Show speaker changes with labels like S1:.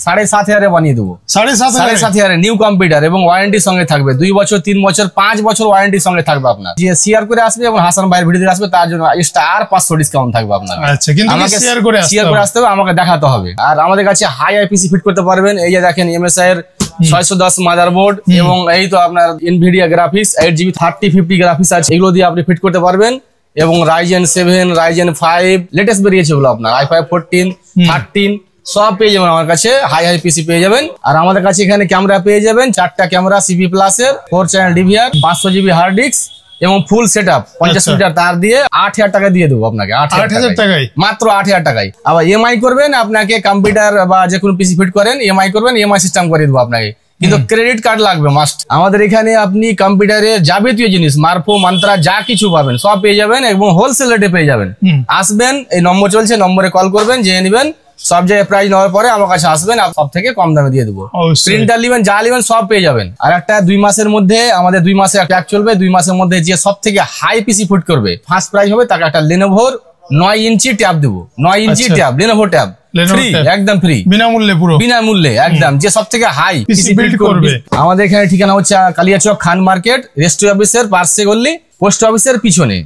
S1: 7,500 বানিয়ে দেবো। 7,500 new computer এবং ওয়ারেন্টির সঙ্গে থাকবে 2 বছর 3 বছর 5 বছর ওয়ারেন্টির সঙ্গে থাকবে আপনার। যে শেয়ার করে আসবে এবং হাসান ভাইয়ের ভিডিও আসবে তার জন্য এক্সট্রা আর 500 ডিসকাউন্ট থাকবে আপনার।
S2: আচ্ছা, কিন্তু
S1: আমাকে
S2: শেয়ার করে
S1: আসতে হবে, আমাকে দেখাতে হবে। আর আমাদের কাছে হাই আইপিসি ফিট করতে পারবেন। এই যে দেখেন MSI এর 610 মাদারবোর্ড এবং এই তো আপনার Nvidia গ্রাফিক্স 8GB 3050 গ্রাফিক্স আছে, এগুলো দিয়ে আপনি ফিট করতে পারবেন। এবং Ryzen 7 Ryzen 5 লেটেস্ট বেরিয়েছে ওগুলো আপনার i5 14 13 সব পেয়ে যাবেন আমার কাছে। হাই পিসি পেয়ে যাবেন। আর আমাদের কাছে এখানে ক্যামেরা পেয়ে যাবেন 4টা ক্যামেরা CP প্লাস এর 4 channel DVR 500GB hard disk এবং ফুল সেটআপ 50 মিটার তার দিয়ে 8,000 টাকা দিয়ে দেবো আপনাকে।
S2: 8,000 টাকায়,
S1: মাত্র 8,000 টাকায়। আবার EMI করবেন, আপনাকে কম্পিউটার বা যে কোনো পিসি ফিট করেন EMI করবেন, EMI সিস্টেম করে দেবো আপনাকে, কিন্তু ক্রেডিট কার্ড লাগবে মাস্ট। আমাদের এখানে আপনি কম্পিউটারের যাবতীয় জিনিস মারফো মন্ত্রা যা কিছু পাবেন সব পেয়ে যাবেন এবং হোলসেল রেটে পেয়ে যাবেন। আসবেন, এই নম্বর চলছে, নম্বরে কল করবেন, জেনে নেবেন। সব জায়গায় প্রাইস নেওয়ার পরে আমার কাছে আসবেন, সব থেকে কম দামে দিয়ে দেবো। প্রিন্টার নেবেন, যা নেবেন সব পেয়ে যাবেন। আর একটা 2 মাসের মধ্যে আমাদের 2 মাসের প্যাক চলবে। 2 মাসের মধ্যে যে সব থেকে হাই পিসি ফুট করবে ফার্স্ট প্রাইস হবে তাকে একটা Lenovoর 9 ইঞ্চি ট্যাব দেবো। 9 ইঞ্চি ট্যাব, Lenovo ট্যাব ফ্রি, একদম ফ্রি, বিনামূল্যে, পুরো বিনামূল্যে একদম, যে সব থেকে হাই পিসি বিল্ড করবে। আমাদের এখানে ঠিকানা হচ্ছে কালিয়াচক খান মার্কেট, রেস্টুরেন্ট অফিসের পার্শ্বে গল্লি, পোস্ট অফিসের পিছনে।